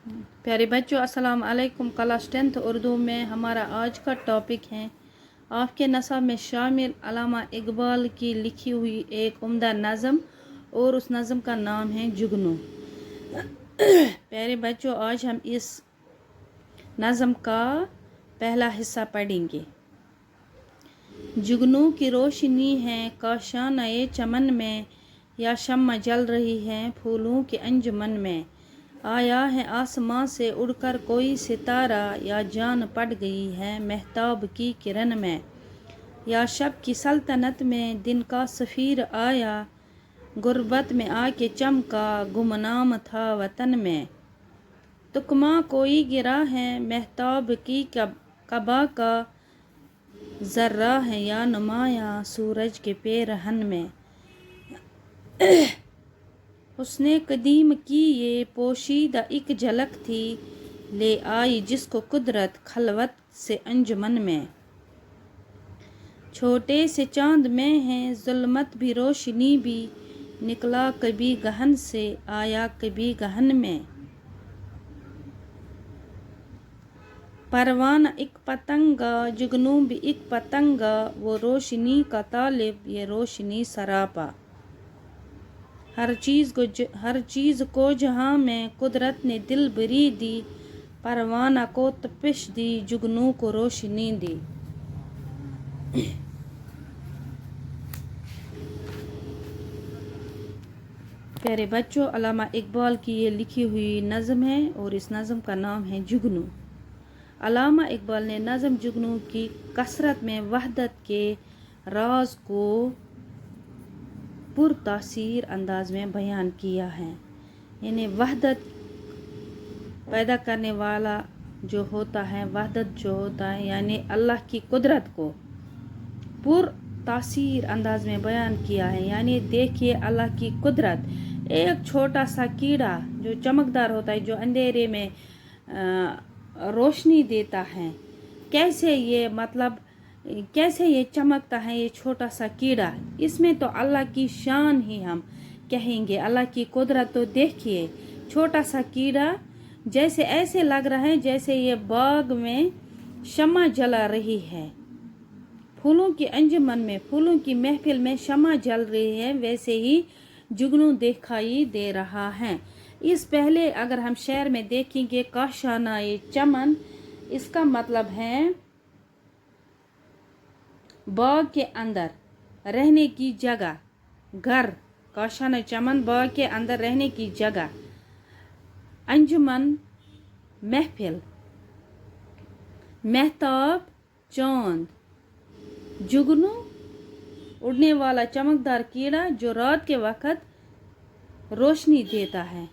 प्यारे बच्चों, अस्सलाम अलैकुम। क्लास 10th उर्दू में हमारा आज का टॉपिक है आपके नसाब में शामिल अल्लामा इकबाल की लिखी हुई एक उम्दा नज़म, और उस नज़म का नाम है जुगनू। प्यारे बच्चों, आज हम इस नज़म का पहला हिस्सा पढ़ेंगे। जुगनू की रोशनी है काशाना चमन में, या शम्मा जल रही है फूलों के अंजुमन में। आया है आसमां से उड़कर कोई सितारा, या जान पड़ गई है महताब की किरण में। या शब की सल्तनत में दिन का सफ़ीर आया, गुर्बत में आके चमका गुमनाम था वतन में। तुकमा कोई गिरा है महताब की कबा का, ज़र्रा है या नुमाया सूरज के पेरहन में। उसने कदीम की ये पोशीदा एक झलक थी, ले आई जिसको कुदरत खलवत से अंजुमन में। छोटे से चांद में है जुल्मत भी रोशनी भी, निकला कभी गहन से आया कभी गहन में। परवाना एक पतंगा जुगनू भी एक पतंगा, वो रोशनी का तालिब ये रोशनी सरापा। हर चीज़ को जहाँ में कुदरत ने दिल बरी दी, परवाना को तपिश दी जुगनू को रोशनी दी। प्यारे बच्चों, अल्लामा इकबाल की ये लिखी हुई नज़म है और इस नज़म का नाम है जुगनू। अल्लामा इकबाल ने नज़म जुगनू की कसरत में वहदत के राज को पुरतासीर अंदाज में बयान किया है। यानी वहदत पैदा करने वाला जो होता है, वहदत जो होता है यानी अल्लाह की कुदरत को पुरतासीर अंदाज में बयान किया है। यानी देखिए अल्लाह की कुदरत, एक छोटा सा कीड़ा जो चमकदार होता है, जो अंधेरे में रोशनी देता है, कैसे ये चमकता है ये छोटा सा कीड़ा। इसमें तो अल्लाह की शान ही हम कहेंगे, अल्लाह की कुदरत। तो देखिए छोटा सा कीड़ा जैसे ऐसे लग रहा है जैसे ये बाग में शम्मा जला रही है, फूलों की अंजुमन में, फूलों की महफिल में शम्मा जल रही है, वैसे ही जुगनू दिखाई दे रहा है। इस पहले अगर हम शेर में देखेंगे काशाना ये चमन, इसका मतलब है बाग के अंदर रहने की जगह, घर। काशाना चमन बाग के अंदर रहने की जगह। अंजुमन महफिल, महताब चांद, जुगनू उड़ने वाला चमकदार कीड़ा जो रात के वक़्त रोशनी देता है।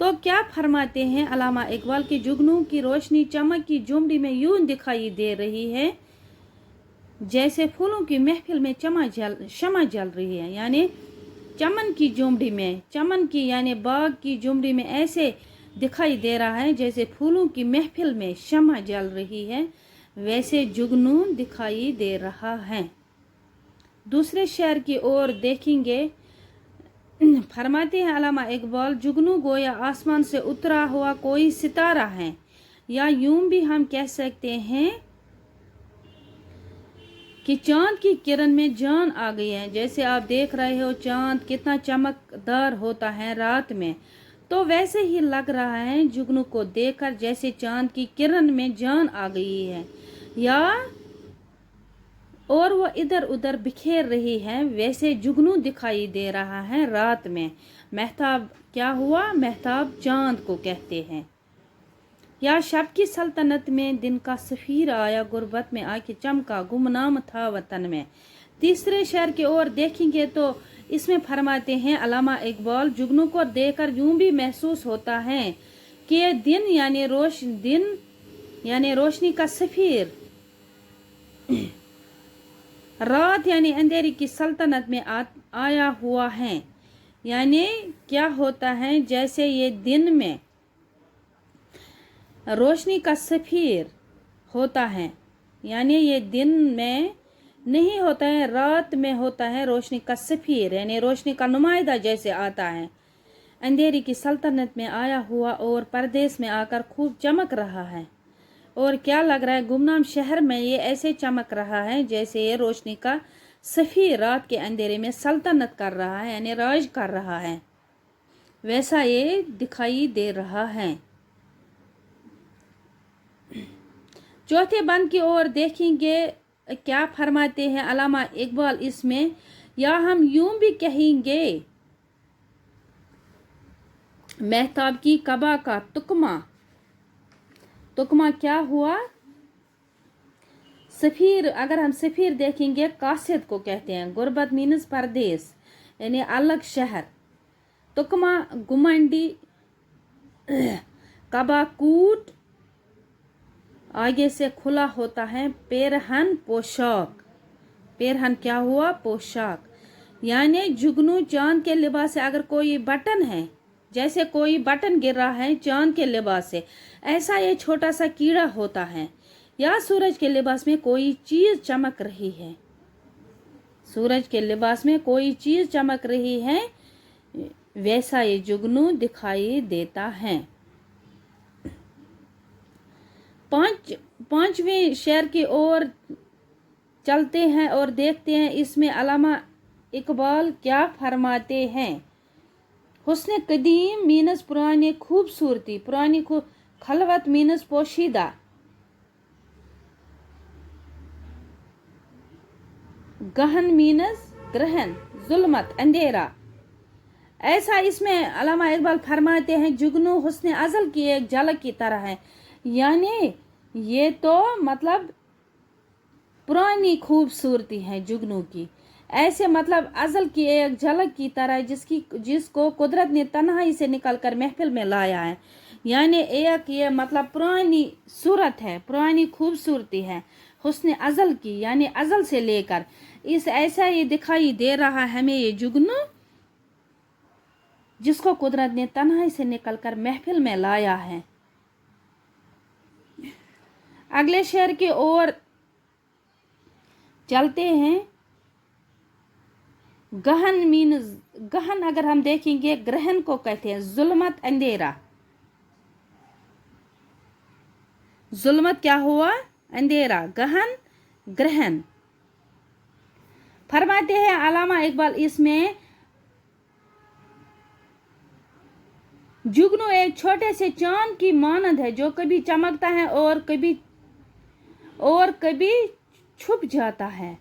तो क्या फरमाते हैं अल्लामा इकबाल की जुगनू की रोशनी चमक की झुमड़ी में यूं दिखाई दे रही है जैसे फूलों की महफिल में शमा जल रही है। यानी चमन की झुमड़ी में, चमन की यानी बाग की झुमड़ी में ऐसे दिखाई दे रहा है जैसे फूलों की महफिल में शमा जल रही है, वैसे जुगनू दिखाई दे रहा है। दूसरे शेर की ओर देखेंगे, फरमाते हैं अल्लामा इकबाल, जुगनू गोया आसमान से उतरा हुआ कोई सितारा है, या यूं भी हम कह सकते हैं कि चांद की किरण में जान आ गई है। जैसे आप देख रहे हो चांद कितना चमकदार होता है रात में, तो वैसे ही लग रहा है जुगनू को देखकर जैसे चांद की किरण में जान आ गई है, या और वो इधर उधर बिखेर रही है, वैसे जुगनू दिखाई दे रहा है रात में। महताब क्या हुआ? महताब चांद को कहते हैं। या शब की सल्तनत में दिन का सफ़ीर आया, गुर्बत में आके चमका गुमनाम था वतन में। तीसरे शेर की ओर देखेंगे तो इसमें फरमाते हैं अल्लामा इकबाल, जुगनू को देखकर यूं भी महसूस होता है कि दिन यानी रोशनी का सफ़ीर, रात यानी अंधेरी की सल्तनत में आया हुआ है। यानी क्या होता है, जैसे ये दिन में रोशनी का सफ़ीर होता है, यानी ये दिन में नहीं होता है, रात में होता है रोशनी का सफ़ीर, यानी रोशनी का नुमाइंदा जैसे आता है। अंधेरी की सल्तनत में आया हुआ और परदेश में आकर खूब चमक रहा है। और क्या लग रहा है, गुमनाम शहर में ये ऐसे चमक रहा है जैसे ये रोशनी का सफ़ी रात के अंधेरे में सल्तनत कर रहा है, यानी राज कर रहा है, वैसा ये दिखाई दे रहा है। चौथे बंद की ओर देखेंगे क्या फरमाते हैं अल्लामा इकबाल इसमें, या हम यूं भी कहेंगे महताब की कबा का तुकमा। तुकमा क्या हुआ? सफ़ीर, अगर हम सफ़ीर देखेंगे कासिद को कहते हैं। गुरबत मीनस परदेश, यानी अलग शहर। तुकमा गुमंडी, कबा कूट, आगे से खुला होता है। पेरहन पोशाक, पेरहन क्या हुआ? पोशाक। यानी जुगनू चांद के लिबास से, अगर कोई बटन है, जैसे कोई बटन गिर रहा है चांद के लिबास से, ऐसा ये छोटा सा कीड़ा होता है। या सूरज के लिबास में कोई चीज चमक रही है, सूरज के लिबास में कोई चीज चमक रही है, वैसा ये जुगनू दिखाई देता है। पांचवें शेर की ओर चलते हैं और देखते हैं इसमें अल्लामा इकबाल क्या फरमाते हैं। हुस्न कदीम मीनस पुरानी खूबसूरती, पुरानी खलवत मीनस पोशीदा, गहन मीनस ग्रहण, जुल्मत अंधेरा। ऐसा इसमें अल्लामा इकबाल फरमाते हैं जुगनू हुस्न अज़ल की एक झलक की तरह है। यानी ये तो मतलब पुरानी खूबसूरती है जुगनू की, ऐसे मतलब अज़ल की एक झलक की तरह जिसको कुदरत ने तन्हाई से निकलकर महफिल में लाया है। यानी एक ये मतलब पुरानी सूरत है, पुरानी खूबसूरती है हुस्न अज़ल की, यानी अज़ल से लेकर इस ऐसा ये दिखाई दे रहा है हमें ये जुगनू, जिसको कुदरत ने तन्हाई से निकलकर महफिल में लाया है। अगले शेर की ओर चलते हैं। गहन मीन्स, गहन अगर हम देखेंगे ग्रहण को कहते हैं, जुल्मत अंधेरा। जुल्मत क्या हुआ? अंधेरा, गहन ग्रहण। फरमाते हैं अल्लामा इकबाल इसमें जुगनू एक छोटे से चांद की मानद है जो कभी चमकता है और कभी छुप जाता है।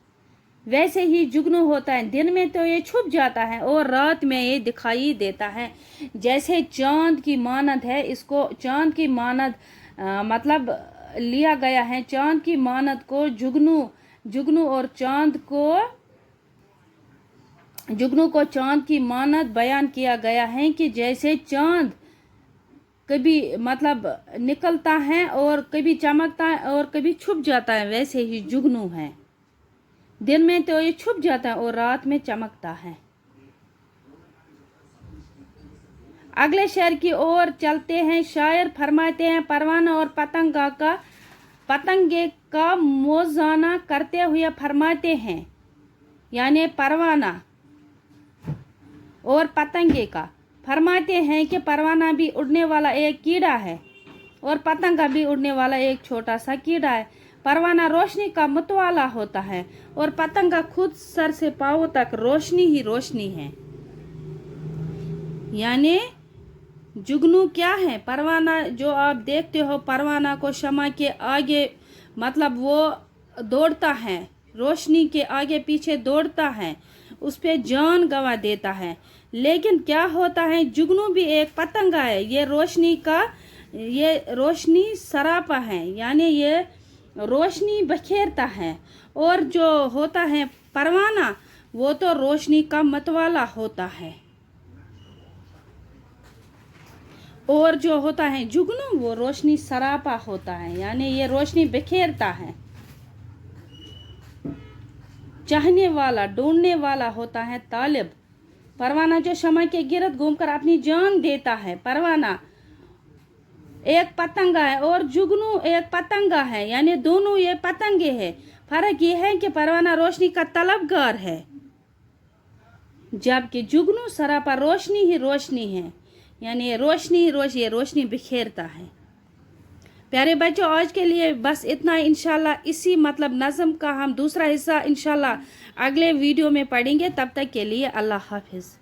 वैसे ही जुगनू होता है, दिन में तो ये छुप जाता है और रात में ये दिखाई देता है। जैसे चांद की मानद है, इसको चांद की मानद मतलब लिया गया है। चांद की मानद को जुगनू और जुगनू को चांद की मानद बयान किया गया है कि जैसे चांद कभी मतलब निकलता है और कभी चमकता है और कभी छुप जाता है, वैसे ही जुगनू है। दिन में तो ये छुप जाता है और रात में चमकता है। अगले शेर की ओर चलते हैं। शायर फरमाते हैं परवाना और पतंगे का मोजाना करते हुए फरमाते हैं, यानी परवाना और पतंगे का फरमाते हैं कि परवाना भी उड़ने वाला एक कीड़ा है और पतंगा भी उड़ने वाला एक छोटा सा कीड़ा है। परवाना रोशनी का मतवाला होता है और पतंगा खुद सर से पांव तक रोशनी ही रोशनी है। यानी जुगनू क्या है? परवाना जो आप देखते हो, परवाना को शमा के आगे मतलब वो दौड़ता है, रोशनी के आगे पीछे दौड़ता है, उस पे जान गंवा देता है। लेकिन क्या होता है, जुगनू भी एक पतंगा है, ये रोशनी सरापा है, यानी ये रोशनी बखेरता है। और जो होता है परवाना, वो तो रोशनी का मतवाला होता है। और जो होता है जुगनू, वो रोशनी सरापा होता है, यानी ये रोशनी बिखेरता है। चाहने वाला, ढूंढने वाला होता है तालिब। परवाना जो शमा के गिरद घूमकर अपनी जान देता है। परवाना एक पतंगा है और जुगनू एक पतंगा है, यानी दोनों ये पतंगे हैं। फर्क ये है कि परवाना रोशनी का तलबगार है, जबकि जुगनू सरापा रोशनी ही रोशनी है। یعنی یہ روشنی بکھیرتا ہے۔ پیارے بچوں، آج کے لیے بس اتنا ہی۔ انشاءاللہ اسی نظم کا ہم دوسرا حصہ انشاءاللہ اگلے ویڈیو میں پڑھیں گے۔ تب تک کے لیے اللہ حافظ۔